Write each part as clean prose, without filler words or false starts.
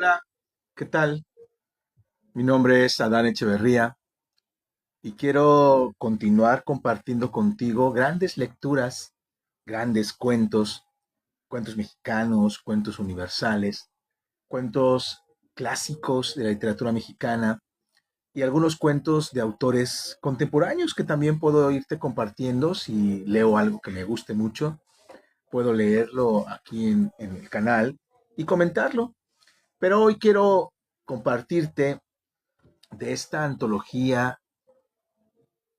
Hola, ¿qué tal? Mi nombre es Adán Echeverría y quiero continuar compartiendo contigo grandes lecturas, grandes cuentos, cuentos mexicanos, cuentos universales, cuentos clásicos de la literatura mexicana y algunos cuentos de autores contemporáneos que también puedo irte compartiendo si leo algo que me guste mucho. Puedo leerlo aquí en el canal y comentarlo. Pero hoy quiero compartirte de esta antología,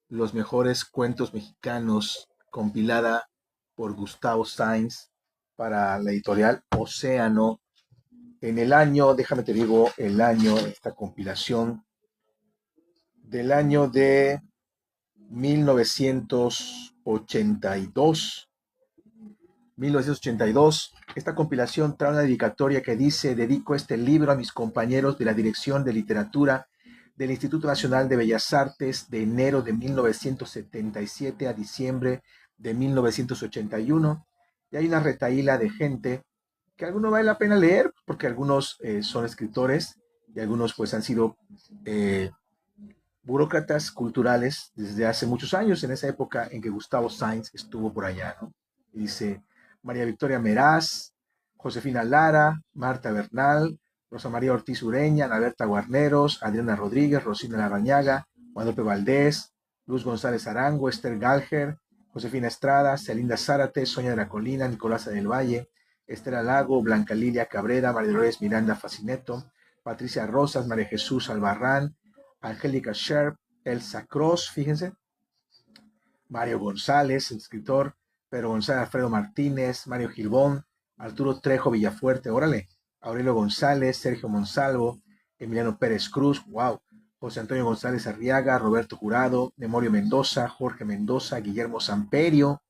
Los mejores cuentos mexicanos, compilada por Gustavo Sainz para la editorial Océano, en el año, déjame te digo, el año, esta compilación, del año de 1982. 1982. Esta compilación trae una dedicatoria que dice: dedico este libro a mis compañeros de la Dirección de Literatura del Instituto Nacional de Bellas Artes de enero de 1977 a diciembre de 1981. Y hay una retahíla de gente que algunos vale la pena leer porque algunos son escritores y algunos pues han sido eh, burócratas culturales desde hace muchos años, en esa época en que Gustavo Sainz estuvo por allá, ¿no? Y dice María Victoria Meraz, Josefina Lara, Marta Bernal, Rosa María Ortiz Ureña, Ana Berta Guarneros, Adriana Rodríguez, Rosina Larrañaga, Guadalupe Valdés, Luz González Arango, Esther Galger, Josefina Estrada, Celinda Zárate, Sonia de la Colina, Nicolasa del Valle, Estela Lago, Blanca Lilia Cabrera, María Dolores Miranda Facineto, Patricia Rosas, María Jesús Albarrán, Angélica Sherp, Elsa Cross, fíjense, Mario González, el escritor, Pedro González, Alfredo Martínez, Mario Gilbón, Arturo Trejo Villafuerte, órale, Aurelio González, Sergio Monsalvo, Emiliano Pérez Cruz, wow, José Antonio González Arriaga, Roberto Jurado, Memorio Mendoza, Jorge Mendoza, Guillermo Samperio,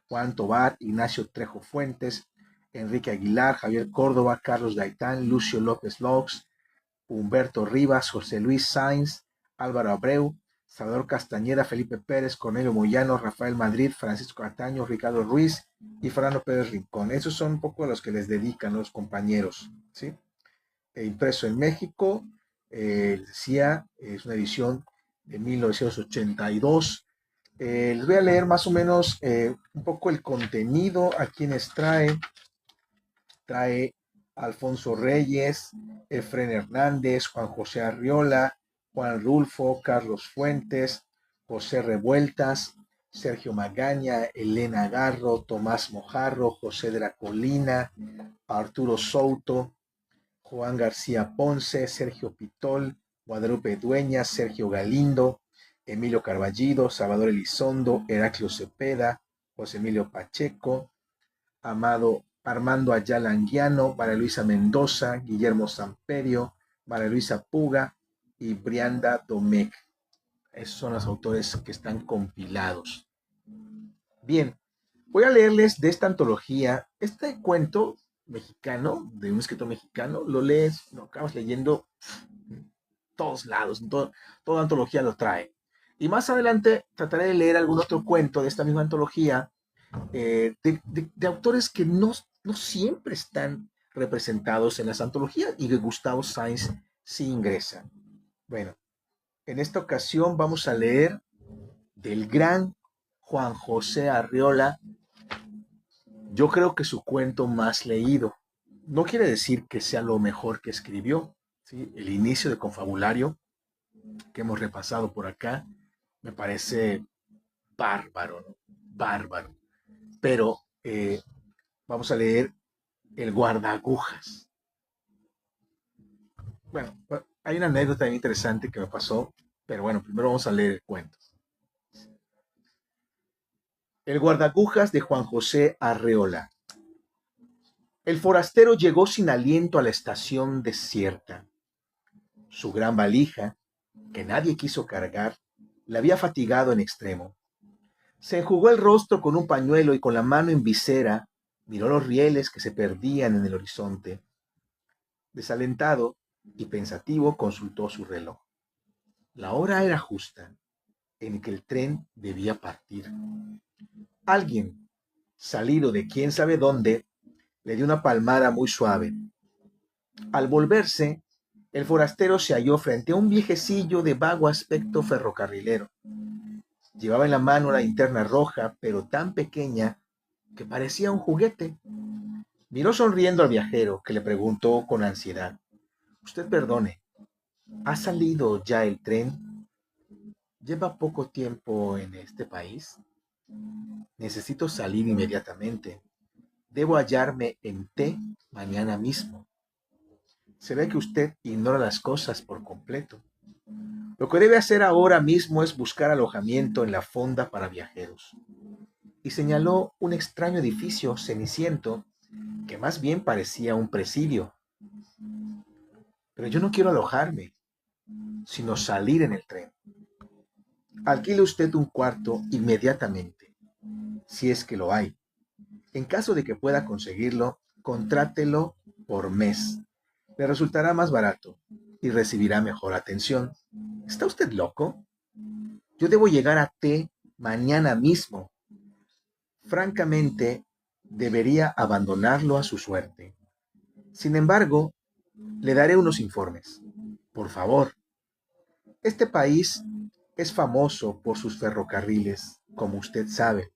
Juan Tobar, Ignacio Trejo Fuentes, Enrique Aguilar, Javier Córdoba, Carlos Gaitán, Lucio López Lox, Humberto Rivas, José Luis Sainz, Álvaro Abreu, Salvador Castañeda, Felipe Pérez, Cornelio Moyano, Rafael Madrid, Francisco Cataño, Ricardo Ruiz y Fernando Pérez Rincón. Esos son un poco los que les dedican los compañeros, ¿sí? Impreso en México, decía, es una edición de 1982. Les voy a leer más o menos un poco el contenido a quienes trae Alfonso Reyes, Efren Hernández, Juan José Arriola, Juan Rulfo, Carlos Fuentes, José Revueltas, Sergio Magaña, Elena Garro, Tomás Mojarro, José de la Colina, Arturo Souto, Juan García Ponce, Sergio Pitol, Guadalupe Dueñas, Sergio Galindo, Emilio Carballido, Salvador Elizondo, Heraclio Cepeda, José Emilio Pacheco, Armando Ayala Anguiano, María Luisa Mendoza, Guillermo Samperio, María Luisa Puga y Brianda Domecq. Esos son los autores que están compilados. Bien, voy a leerles de esta antología. Este cuento mexicano, de un escritor mexicano, lo lees, lo acabas leyendo en todos lados, toda antología lo trae. Y más adelante trataré de leer algún otro cuento de esta misma antología, de autores que no siempre están representados en las antologías y que Gustavo Sainz sí ingresa. Bueno, en esta ocasión vamos a leer del gran Juan José Arriola. Yo creo que su cuento más leído. No quiere decir que sea lo mejor que escribió, ¿sí? El inicio de Confabulario, que hemos repasado por acá, me parece bárbaro, ¿no? Bárbaro. Pero vamos a leer El guardaagujas. Bueno, hay una anécdota bien interesante que me pasó, pero bueno, primero vamos a leer el cuento. El guardaagujas de Juan José Arreola. El forastero llegó sin aliento a la estación desierta. Su gran valija, que nadie quiso cargar, le había fatigado en extremo. Se enjugó el rostro con un pañuelo y con la mano en visera miró los rieles que se perdían en el horizonte. Desalentado y pensativo consultó su reloj. La hora era justa en que el tren debía partir. Alguien, salido de quién sabe dónde, le dio una palmada muy suave. Al volverse, el forastero se halló frente a un viejecillo de vago aspecto ferrocarrilero. Llevaba en la mano una linterna roja, pero tan pequeña que parecía un juguete. Miró sonriendo al viajero, que le preguntó con ansiedad: «Usted perdone, ¿ha salido ya el tren? ¿Lleva poco tiempo en este país? Necesito salir inmediatamente. Debo hallarme en T mañana mismo. Se ve que usted ignora las cosas por completo. Lo que debe hacer ahora mismo es buscar alojamiento en la fonda para viajeros». Y señaló un extraño edificio ceniciento que más bien parecía un presidio. «Pero yo no quiero alojarme, sino salir en el tren. Alquile usted un cuarto inmediatamente, si es que lo hay. En caso de que pueda conseguirlo, contrátelo por mes. Le resultará más barato y recibirá mejor atención. ¿Está usted loco? Yo debo llegar a T mañana mismo. Francamente, debería abandonarlo a su suerte. Sin embargo, le daré unos informes. Por favor. Este país es famoso por sus ferrocarriles, como usted sabe.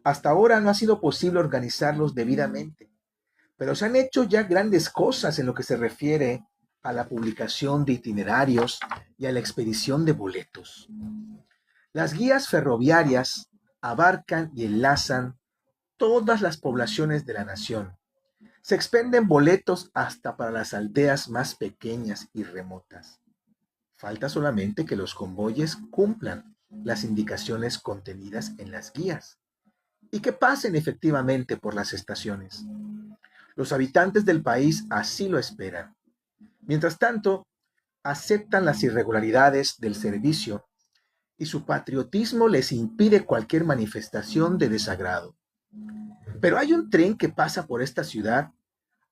Hasta ahora no ha sido posible organizarlos debidamente, pero se han hecho ya grandes cosas en lo que se refiere a la publicación de itinerarios y a la expedición de boletos. Las guías ferroviarias abarcan y enlazan todas las poblaciones de la nación. Se expenden boletos hasta para las aldeas más pequeñas y remotas. Falta solamente que los convoyes cumplan las indicaciones contenidas en las guías y que pasen efectivamente por las estaciones. Los habitantes del país así lo esperan. Mientras tanto, aceptan las irregularidades del servicio y su patriotismo les impide cualquier manifestación de desagrado. Pero hay un tren que pasa por esta ciudad.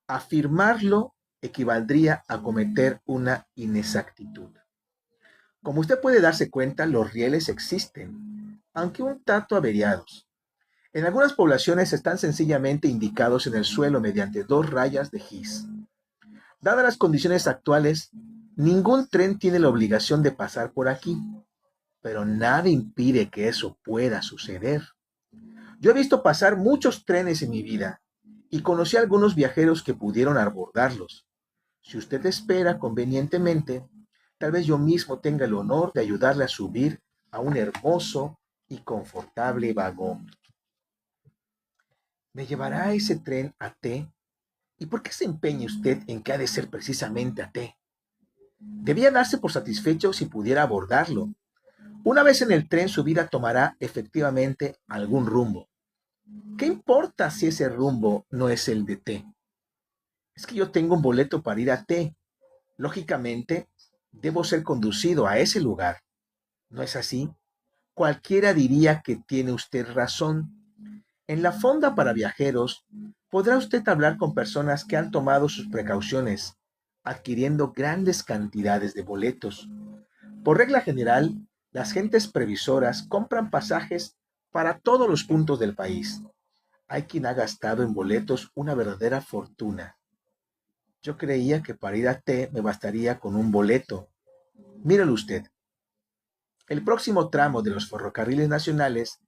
Afirmarlo equivaldría a cometer una inexactitud. Como usted puede darse cuenta, los rieles existen, aunque un tanto averiados. En algunas poblaciones están sencillamente indicados en el suelo mediante dos rayas de gis. Dadas las condiciones actuales, ningún tren tiene la obligación de pasar por aquí, pero nada impide que eso pueda suceder. Yo he visto pasar muchos trenes en mi vida y conocí a algunos viajeros que pudieron abordarlos. Si usted espera convenientemente, tal vez yo mismo tenga el honor de ayudarle a subir a un hermoso y confortable vagón. ¿Me llevará ese tren a T? ¿Y por qué se empeña usted en que ha de ser precisamente a T? Debía darse por satisfecho si pudiera abordarlo. Una vez en el tren, su vida tomará efectivamente algún rumbo. ¿Qué importa si ese rumbo no es el de T? Es que yo tengo un boleto para ir a T. Lógicamente, debo ser conducido a ese lugar. ¿No es así? Cualquiera diría que tiene usted razón. En la fonda para viajeros, podrá usted hablar con personas que han tomado sus precauciones, adquiriendo grandes cantidades de boletos. Por regla general, las gentes previsoras compran pasajes para todos los puntos del país. Hay quien ha gastado en boletos una verdadera fortuna. Yo creía que para ir a T me bastaría con un boleto. Mírelo usted. El próximo tramo de los ferrocarriles nacionales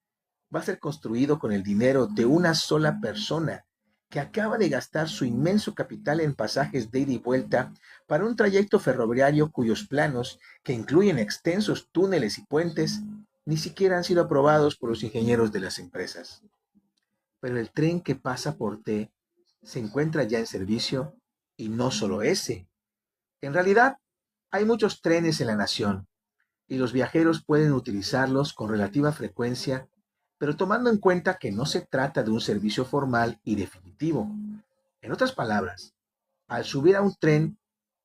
va a ser construido con el dinero de una sola persona que acaba de gastar su inmenso capital en pasajes de ida y vuelta para un trayecto ferroviario cuyos planos, que incluyen extensos túneles y puentes, ni siquiera han sido aprobados por los ingenieros de las empresas. Pero el tren que pasa por T se encuentra ya en servicio, y no solo ese. En realidad, hay muchos trenes en la nación y los viajeros pueden utilizarlos con relativa frecuencia, pero tomando en cuenta que no se trata de un servicio formal y definitivo. En otras palabras, al subir a un tren,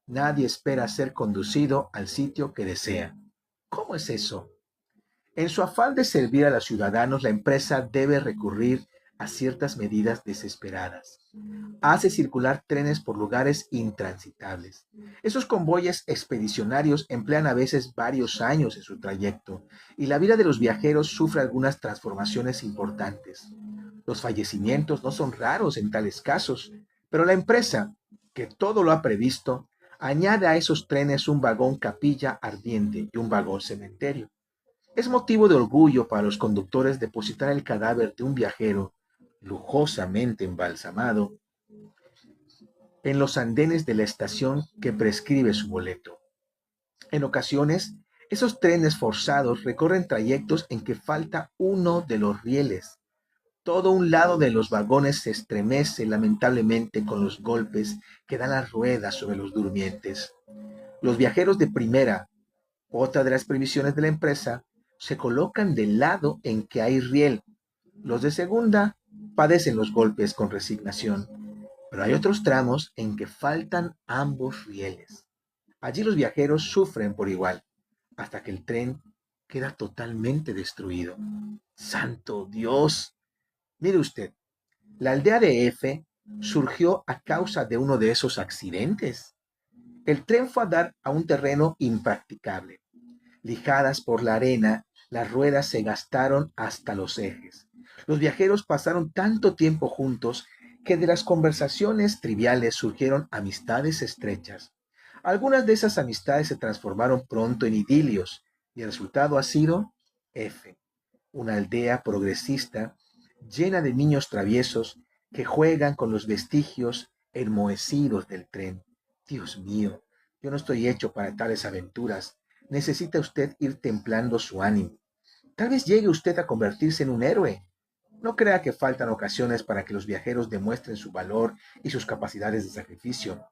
nadie espera ser conducido al sitio que desea. ¿Cómo es eso? En su afán de servir a los ciudadanos, la empresa debe recurrir a ciertas medidas desesperadas. Hace circular trenes por lugares intransitables. Esos convoyes expedicionarios emplean a veces varios años en su trayecto y la vida de los viajeros sufre algunas transformaciones importantes. Los fallecimientos no son raros en tales casos, pero la empresa, que todo lo ha previsto, añade a esos trenes un vagón capilla ardiente y un vagón cementerio. Es motivo de orgullo para los conductores depositar el cadáver de un viajero lujosamente embalsamado en los andenes de la estación que prescribe su boleto. En ocasiones, esos trenes forzados recorren trayectos en que falta uno de los rieles. Todo un lado de los vagones se estremece lamentablemente con los golpes que dan las ruedas sobre los durmientes. Los viajeros de primera, otra de las previsiones de la empresa, se colocan del lado en que hay riel. Los de segunda padecen los golpes con resignación, pero hay otros tramos en que faltan ambos rieles. Allí los viajeros sufren por igual, hasta que el tren queda totalmente destruido. ¡Santo Dios! Mire usted, la aldea de F surgió a causa de uno de esos accidentes. El tren fue a dar a un terreno impracticable. Lijadas por la arena, las ruedas se gastaron hasta los ejes. Los viajeros pasaron tanto tiempo juntos que de las conversaciones triviales surgieron amistades estrechas. Algunas de esas amistades se transformaron pronto en idilios y el resultado ha sido F, una aldea progresista llena de niños traviesos que juegan con los vestigios enmohecidos del tren. Dios mío, yo no estoy hecho para tales aventuras. Necesita usted ir templando su ánimo. Tal vez llegue usted a convertirse en un héroe. No crea que faltan ocasiones para que los viajeros demuestren su valor y sus capacidades de sacrificio.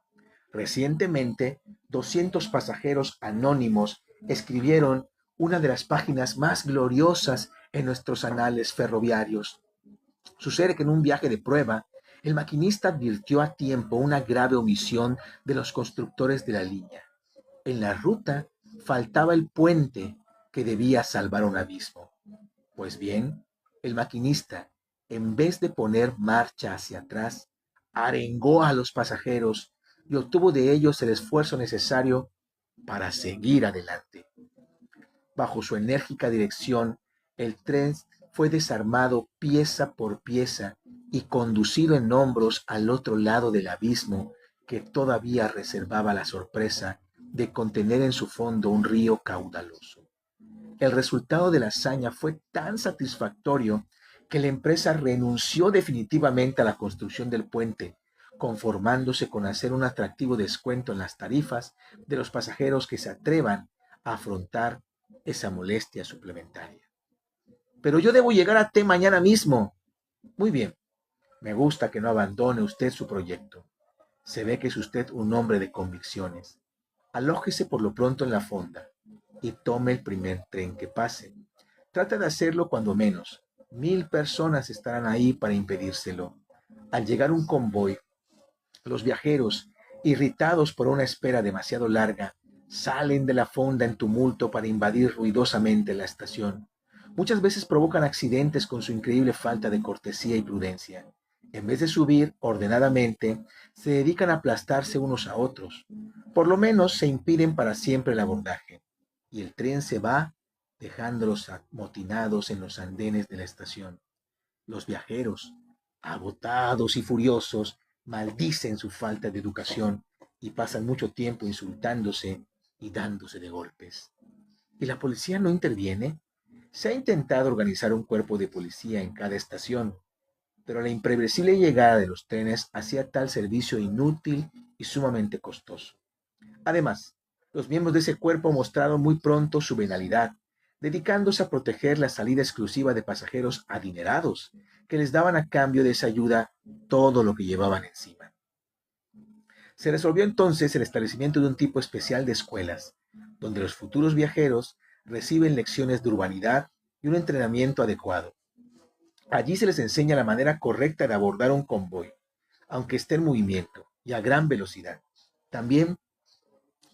Recientemente, 200 pasajeros anónimos escribieron una de las páginas más gloriosas en nuestros anales ferroviarios. Sucede que en un viaje de prueba, el maquinista advirtió a tiempo una grave omisión de los constructores de la línea. En la ruta faltaba el puente que debía salvar un abismo. Pues bien, el maquinista, en vez de poner marcha hacia atrás, arengó a los pasajeros y obtuvo de ellos el esfuerzo necesario para seguir adelante. Bajo su enérgica dirección, el tren fue desarmado pieza por pieza y conducido en hombros al otro lado del abismo que todavía reservaba la sorpresa de contener en su fondo un río caudaloso. El resultado de la hazaña fue tan satisfactorio que la empresa renunció definitivamente a la construcción del puente, conformándose con hacer un atractivo descuento en las tarifas de los pasajeros que se atrevan a afrontar esa molestia suplementaria. Pero yo debo llegar a T mañana mismo. Muy bien, me gusta que no abandone usted su proyecto. Se ve que es usted un hombre de convicciones. Alójese por lo pronto en la fonda y tome el primer tren que pase. Trata de hacerlo cuando menos. 1000 personas estarán ahí para impedírselo. Al llegar un convoy, los viajeros, irritados por una espera demasiado larga, salen de la fonda en tumulto para invadir ruidosamente la estación. Muchas veces provocan accidentes con su increíble falta de cortesía y prudencia. En vez de subir ordenadamente, se dedican a aplastarse unos a otros. Por lo menos se impiden para siempre el abordaje. Y el tren se va, dejándolos amotinados en los andenes de la estación. Los viajeros, agotados y furiosos, maldicen su falta de educación y pasan mucho tiempo insultándose y dándose de golpes. ¿Y la policía no interviene? Se ha intentado organizar un cuerpo de policía en cada estación, pero la imprevisible llegada de los trenes hacía tal servicio inútil y sumamente costoso. Además, los miembros de ese cuerpo mostraron muy pronto su venalidad, dedicándose a proteger la salida exclusiva de pasajeros adinerados, que les daban a cambio de esa ayuda todo lo que llevaban encima. Se resolvió entonces el establecimiento de un tipo especial de escuelas, donde los futuros viajeros reciben lecciones de urbanidad y un entrenamiento adecuado. Allí se les enseña la manera correcta de abordar un convoy, aunque esté en movimiento y a gran velocidad. También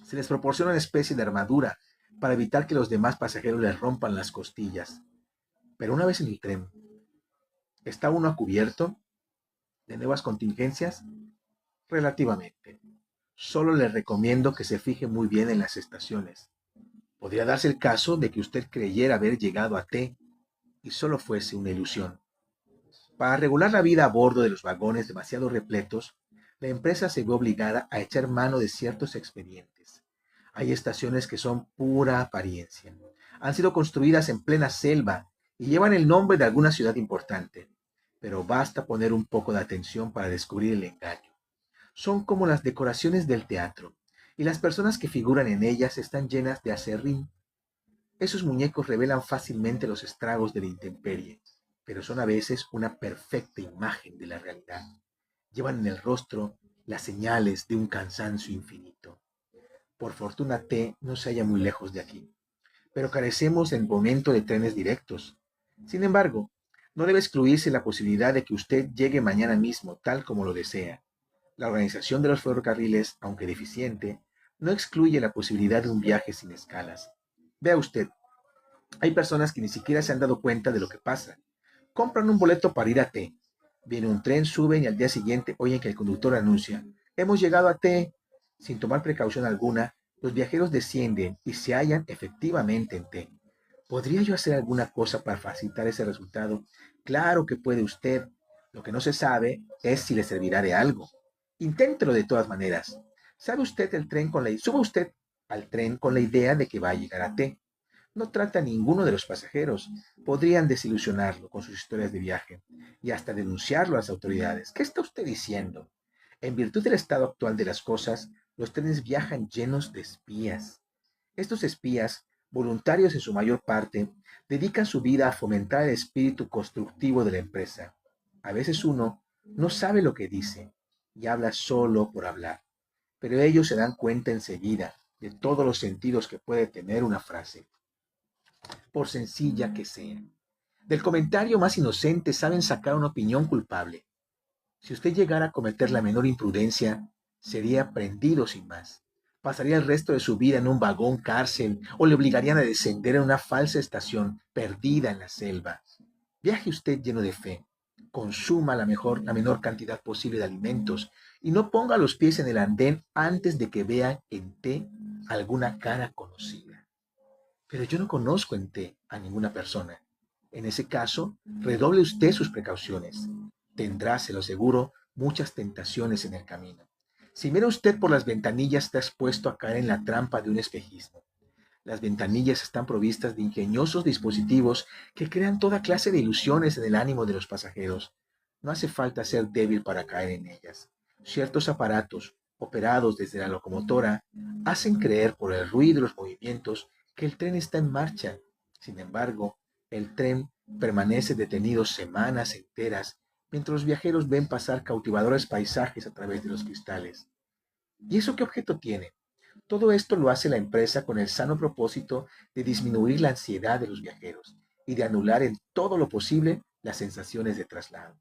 se les proporciona una especie de armadura para evitar que los demás pasajeros les rompan las costillas. Pero una vez en el tren, ¿está uno a cubierto de nuevas contingencias? Relativamente. Solo le recomiendo que se fije muy bien en las estaciones. Podría darse el caso de que usted creyera haber llegado a T y solo fuese una ilusión. Para regular la vida a bordo de los vagones demasiado repletos, la empresa se ve obligada a echar mano de ciertos expedientes. Hay estaciones que son pura apariencia. Han sido construidas en plena selva y llevan el nombre de alguna ciudad importante. Pero basta poner un poco de atención para descubrir el engaño. Son como las decoraciones del teatro, y las personas que figuran en ellas están llenas de aserrín. Esos muñecos revelan fácilmente los estragos de la intemperie, pero son a veces una perfecta imagen de la realidad. Llevan en el rostro las señales de un cansancio infinito. Por fortuna T no se halla muy lejos de aquí, pero carecemos en momento de trenes directos. Sin embargo, no debe excluirse la posibilidad de que usted llegue mañana mismo, tal como lo desea. La organización de los ferrocarriles, aunque deficiente, no excluye la posibilidad de un viaje sin escalas. Vea usted, hay personas que ni siquiera se han dado cuenta de lo que pasa. Compran un boleto para ir a T. Viene un tren, suben y al día siguiente oyen que el conductor anuncia: hemos llegado a T. Sin tomar precaución alguna, los viajeros descienden y se hallan efectivamente en T. ¿Podría yo hacer alguna cosa para facilitar ese resultado? Claro que puede usted. Lo que no se sabe es si le servirá de algo. Inténtelo de todas maneras. ¿Sabe usted el tren con la... Suba usted al tren con la idea de que va a llegar a T. No trata a ninguno de los pasajeros. Podrían desilusionarlo con sus historias de viaje y hasta denunciarlo a las autoridades. ¿Qué está usted diciendo? En virtud del estado actual de las cosas, los trenes viajan llenos de espías. Estos espías, voluntarios en su mayor parte, dedican su vida a fomentar el espíritu constructivo de la empresa. A veces uno no sabe lo que dice y habla solo por hablar, pero ellos se dan cuenta enseguida de todos los sentidos que puede tener una frase, por sencilla que sea. Del comentario más inocente saben sacar una opinión culpable. Si usted llegara a cometer la menor imprudencia, sería prendido sin más. Pasaría el resto de su vida en un vagón cárcel o le obligarían a descender en una falsa estación perdida en la selva. Viaje usted lleno de fe. Consuma la menor cantidad posible de alimentos y no ponga los pies en el andén antes de que vea en té alguna cara conocida. Pero yo no conozco en té a ninguna persona. En ese caso, redoble usted sus precauciones. Tendrá, se lo aseguro, muchas tentaciones en el camino. Si mira usted por las ventanillas, está expuesto a caer en la trampa de un espejismo. Las ventanillas están provistas de ingeniosos dispositivos que crean toda clase de ilusiones en el ánimo de los pasajeros. No hace falta ser débil para caer en ellas. Ciertos aparatos, operados desde la locomotora, hacen creer por el ruido y los movimientos que el tren está en marcha. Sin embargo, el tren permanece detenido semanas enteras mientras los viajeros ven pasar cautivadores paisajes a través de los cristales. ¿Y eso qué objeto tiene? Todo esto lo hace la empresa con el sano propósito de disminuir la ansiedad de los viajeros y de anular en todo lo posible las sensaciones de traslado.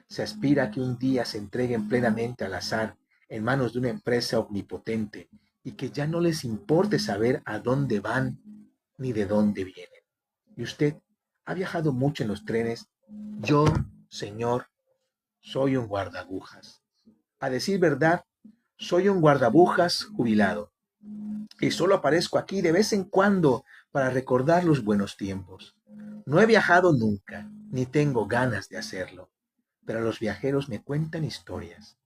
Se aspira a que un día se entreguen plenamente al azar en manos de una empresa omnipotente y que ya no les importe saber a dónde van ni de dónde vienen. ¿Y usted ha viajado mucho en los trenes? Yo, señor, soy un guardagujas. A decir verdad, soy un guardabujas jubilado y solo aparezco aquí de vez en cuando para recordar los buenos tiempos. No he viajado nunca, ni tengo ganas de hacerlo, pero los viajeros me cuentan historias.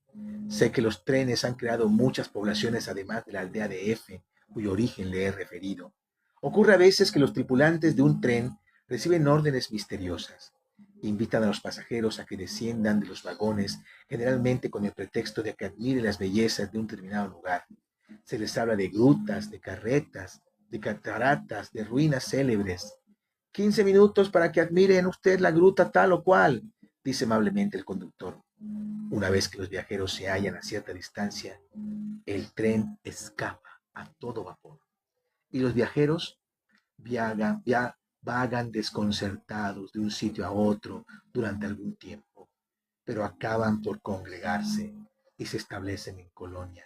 Sé que los trenes han creado muchas poblaciones además de la aldea de F, cuyo origen le he referido. Ocurre a veces que los tripulantes de un tren reciben órdenes misteriosas. Invitan a los pasajeros a que desciendan de los vagones, generalmente con el pretexto de que admiren las bellezas de un determinado lugar. Se les habla de grutas, de carretas, de cataratas, de ruinas célebres. 15 minutos para que admiren usted la gruta tal o cual, dice amablemente el conductor. Una vez que los viajeros se hallan a cierta distancia, el tren escapa a todo vapor y los viajeros vagan desconcertados de un sitio a otro durante algún tiempo, pero acaban por congregarse y se establecen en colonia.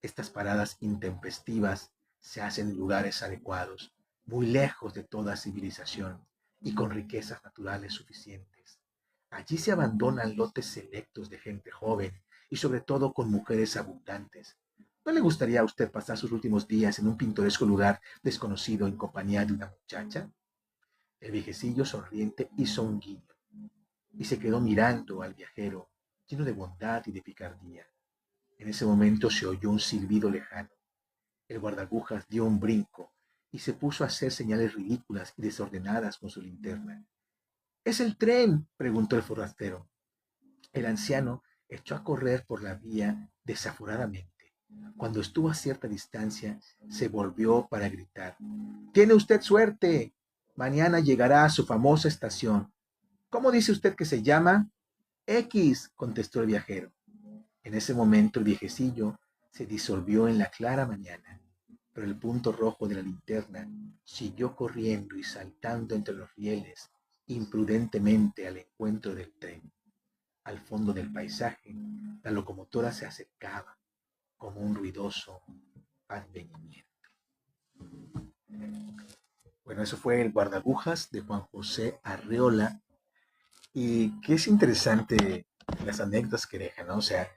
Estas paradas intempestivas se hacen en lugares adecuados, muy lejos de toda civilización y con riquezas naturales suficientes. Allí se abandonan lotes selectos de gente joven y sobre todo con mujeres abundantes. ¿No le gustaría a usted pasar sus últimos días en un pintoresco lugar desconocido en compañía de una muchacha? El viejecillo sonriente hizo un guiño y se quedó mirando al viajero, lleno de bondad y de picardía. En ese momento se oyó un silbido lejano. El guardaagujas dio un brinco y se puso a hacer señales ridículas y desordenadas con su linterna. ¿Es el tren?, preguntó el forastero. El anciano echó a correr por la vía desaforadamente. Cuando estuvo a cierta distancia, se volvió para gritar: «¡Tiene usted suerte! Mañana llegará a su famosa estación». «¿Cómo dice usted que se llama?». «X», contestó el viajero. En ese momento el viejecillo se disolvió en la clara mañana, pero el punto rojo de la linterna siguió corriendo y saltando entre los rieles imprudentemente al encuentro del tren. Al fondo del paisaje, la locomotora se acercaba como un ruidoso advenimiento. Bueno, eso fue El guardaagujas de Juan José Arreola. Y que es interesante las anécdotas que dejan, ¿no? O sea,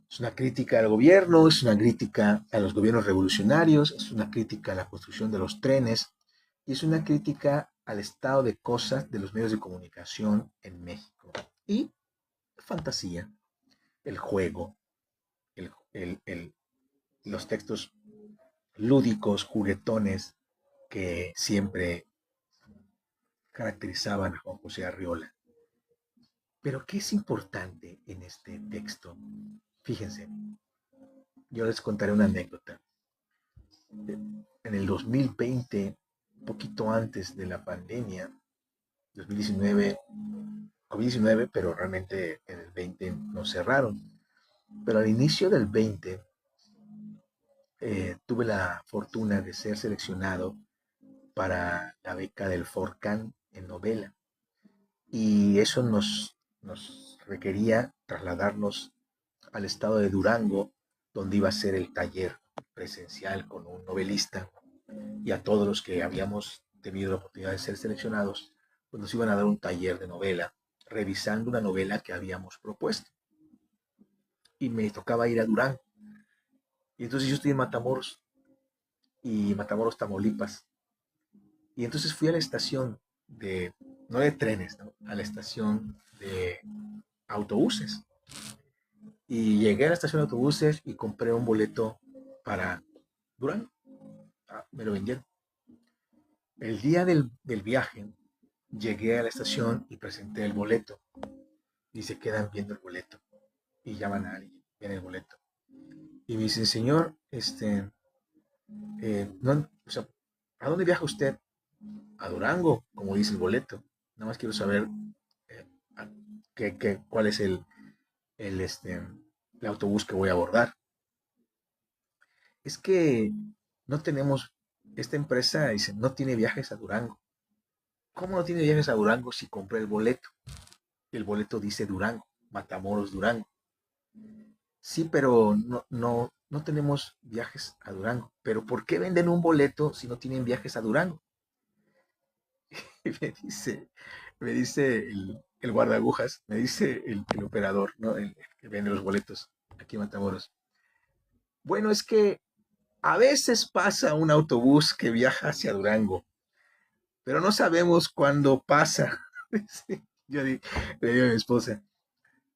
es una crítica al gobierno, es una crítica a los gobiernos revolucionarios, es una crítica a la construcción de los trenes y es una crítica al estado de cosas de los medios de comunicación en México. Y fantasía, el juego, el, los textos lúdicos, juguetones que siempre caracterizaban a Juan José Arriola. Pero ¿qué es importante en este texto? Fíjense, yo les contaré una anécdota. En el 2020, poquito antes de la pandemia, 2019, COVID-19, pero realmente en el 20 nos cerraron. Pero al inicio del 20 tuve la fortuna de ser seleccionado para la beca del Forcan en novela. Y eso nos requería trasladarnos al estado de Durango, donde iba a ser el taller presencial con un novelista, y a todos los que habíamos tenido la oportunidad de ser seleccionados, pues nos iban a dar un taller de novela, revisando una novela que habíamos propuesto. Y me tocaba ir a Durango. Y entonces yo estoy en Matamoros, Tamaulipas. Y entonces fui a la estación no de trenes, ¿no?, a la estación de autobuses. Y llegué a la estación de autobuses y compré un boleto para Durango. Me lo vendieron. El día del viaje, llegué a la estación y presenté el boleto. Y se quedan viendo el boleto. Y llaman a alguien, ven el boleto. Y me dicen: «Señor, no, o sea, ¿a dónde viaja usted?». «A Durango», como dice el boleto. Nada más quiero saber eh, cuál es el, este, el autobús que voy a abordar. Es que no tenemos, esta empresa dice, no tiene viajes a Durango. ¿Cómo no tiene viajes a Durango si compré el boleto? El boleto dice Durango, Matamoros, Durango. Sí, pero no tenemos viajes a Durango. ¿Pero por qué venden un boleto si no tienen viajes a Durango? Y me dice el guardaagujas, me dice el operador, ¿no?, el que vende los boletos aquí en Matamoros. Bueno, es que a veces pasa un autobús que viaja hacia Durango, pero no sabemos cuándo pasa. Le digo a mi esposa: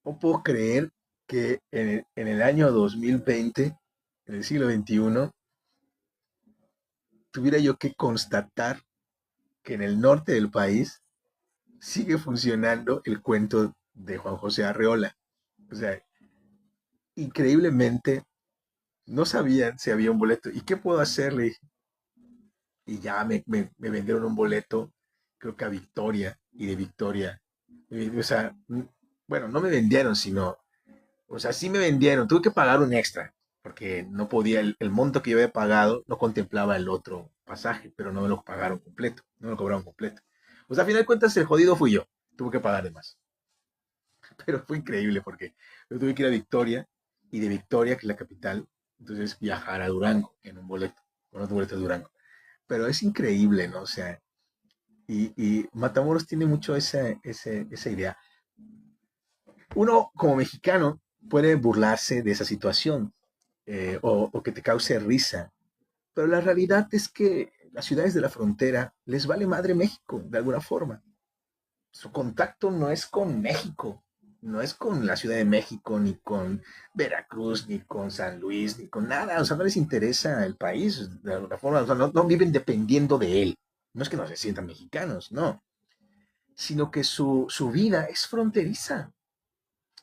no puedo creer que en el año 2020, en el siglo XXI, tuviera yo que constatar que en el norte del país sigue funcionando el cuento de Juan José Arreola. O sea, increíblemente no sabían si había un boleto. ¿Y qué puedo hacerle? Y ya me vendieron un boleto, creo que a Victoria, y de Victoria. O sea, bueno, no me vendieron, sino, o sea, sí me vendieron, tuve que pagar un extra, porque no podía, el monto que yo había pagado no contemplaba el otro pasaje, pero no me lo pagaron completo, no me lo cobraron completo. O sea, a final de cuentas, el jodido fui yo, tuve que pagar de más. Pero fue increíble porque yo tuve que ir a Victoria, y de Victoria, que es la capital, entonces viajar a Durango en un boleto, con otro boleto de Durango. Pero es increíble, ¿no? O sea, y Matamoros tiene mucho esa idea. Uno como mexicano puede burlarse de esa situación, o que te cause risa, pero la realidad es que las ciudades de la frontera les vale madre México, de alguna forma. Su contacto no es con México. no es con la Ciudad de México, ni con Veracruz, ni con San Luis, ni con nada. O sea, no les interesa el país de alguna forma. O sea, no viven dependiendo de él. No es que no se sientan mexicanos, no. Sino que su vida es fronteriza.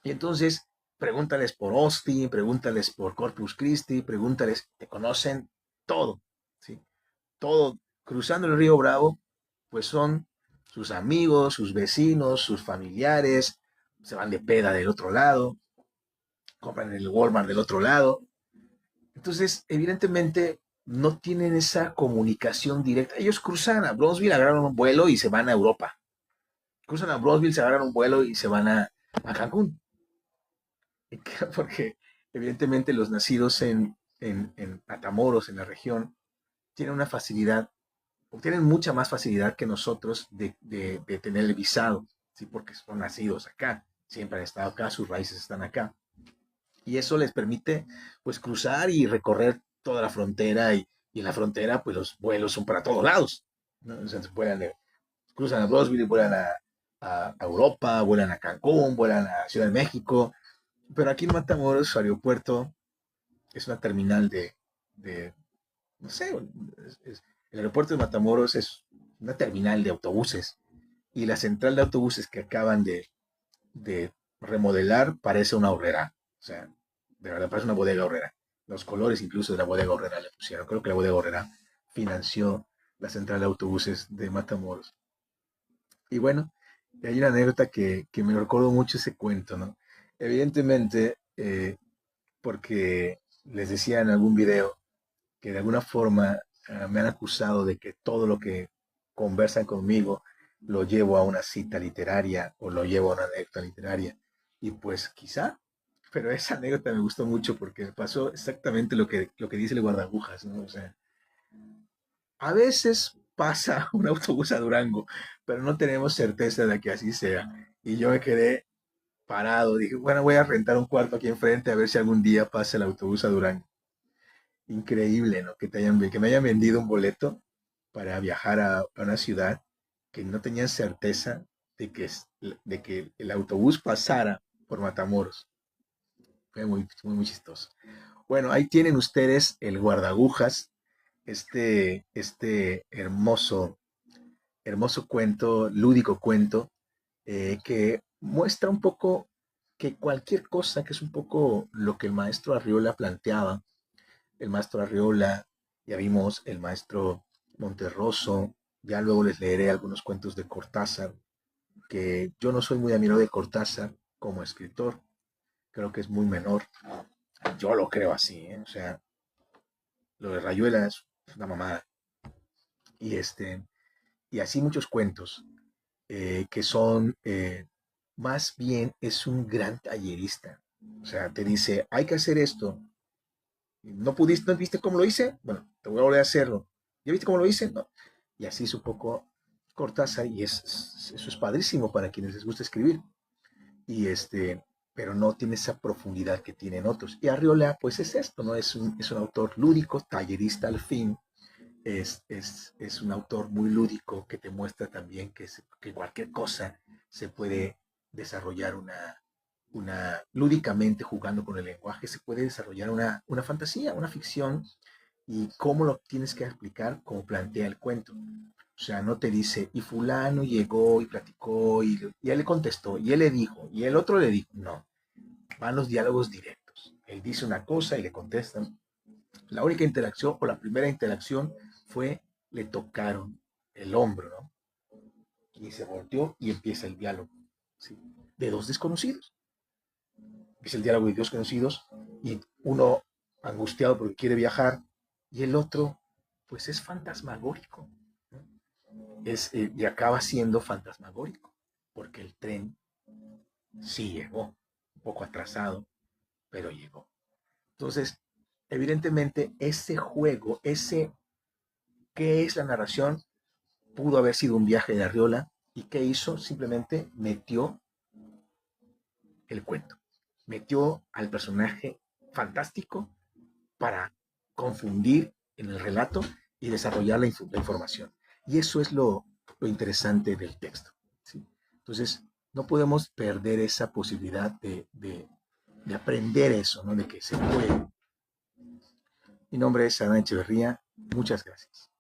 Y entonces, pregúntales por Austin, pregúntales por Corpus Christi, pregúntales, te conocen todo, ¿sí? Todo. Cruzando el río Bravo, pues son sus amigos, sus vecinos, sus familiares, se van de peda del otro lado, compran en el Walmart del otro lado. Entonces, evidentemente, no tienen esa comunicación directa. Ellos cruzan a Bronzeville, agarran un vuelo y se van a Europa. Cruzan a Bronzeville, se agarran un vuelo y se van a Cancún. Porque evidentemente los nacidos en Matamoros, en la región, tienen una facilidad, obtienen mucha más facilidad que nosotros de tener el visado, ¿sí? Porque son nacidos acá, siempre han estado acá, sus raíces están acá. Y eso les permite pues cruzar y recorrer toda la frontera y en la frontera pues los vuelos son para todos lados, ¿no? Entonces cruzan a Brosville, vuelan a Europa, vuelan a Cancún, vuelan a Ciudad de México, pero aquí en Matamoros, su aeropuerto es una terminal de no sé, el aeropuerto de Matamoros es una terminal de autobuses y la central de autobuses que acaban de remodelar parece una horrera. O sea, de verdad parece una bodega horrera. Los colores incluso de la bodega horrera le pusieron. Creo que la bodega horrera financió la central de autobuses de Matamoros. Y bueno, hay una anécdota que me recuerdo mucho ese cuento, ¿no? Evidentemente, porque les decía en algún video que de alguna forma me han acusado de que todo lo que conversan conmigo lo llevo a una cita literaria o lo llevo a una anécdota literaria. Y pues quizá, pero esa anécdota me gustó mucho porque me pasó exactamente lo que dice el guardabujas, ¿no? O sea, a veces pasa un autobús a Durango, pero no tenemos certeza de que así sea. Y yo me quedé parado, dije, bueno, voy a rentar un cuarto aquí enfrente a ver si algún día pasa el autobús a Durango. Increíble, ¿no? Que me hayan vendido un boleto para viajar a una ciudad que no tenían certeza de que el autobús pasara por Matamoros. Fue muy chistoso. Bueno, ahí tienen ustedes el guardagujas, este hermoso cuento, lúdico cuento, que muestra un poco que cualquier cosa, que es un poco lo que el maestro Arriola planteaba, el maestro Arriola, ya vimos el maestro Monterroso, ya luego les leeré algunos cuentos de Cortázar, que yo no soy muy amigo de Cortázar como escritor, creo que es muy menor, yo lo creo así, ¿eh? O sea, lo de Rayuela es una mamada, y y así muchos cuentos, que son, más bien es un gran tallerista, o sea, te dice, hay que hacer esto, ¿no pudiste, no viste cómo lo hice? Bueno, te voy a volver a hacerlo. ¿Ya viste cómo lo hice? No. Y así es un poco Cortázar y eso es padrísimo para quienes les gusta escribir. Y pero no tiene esa profundidad que tienen otros. Y Arriola, pues es esto, ¿no? Es un autor lúdico, tallerista al fin. Es un autor muy lúdico que te muestra también que cualquier cosa se puede desarrollar lúdicamente jugando con el lenguaje, se puede desarrollar una fantasía, una ficción, y cómo lo tienes que explicar, como plantea el cuento. O sea, no te dice, y fulano llegó y platicó, y él le contestó, y él le dijo, y el otro le dijo. No, van los diálogos directos. Él dice una cosa y le contestan. La única interacción, o la primera interacción, fue, le tocaron el hombro, ¿no? Y se volteó y empieza el diálogo, ¿sí? De dos desconocidos. Es el diálogo de dos conocidos, y uno angustiado porque quiere viajar y el otro pues es fantasmagórico, ¿no? Y acaba siendo fantasmagórico porque el tren sí llegó, un poco atrasado, pero llegó. Entonces, evidentemente ese juego, ese qué es la narración, pudo haber sido un viaje de Arriola, y qué hizo, simplemente metió el cuento, metió al personaje fantástico para confundir en el relato y desarrollar la información. Y eso es lo interesante del texto, ¿sí? Entonces, no podemos perder esa posibilidad de aprender eso, ¿no? De que se puede. Mi nombre es Adán Echeverría. Muchas gracias.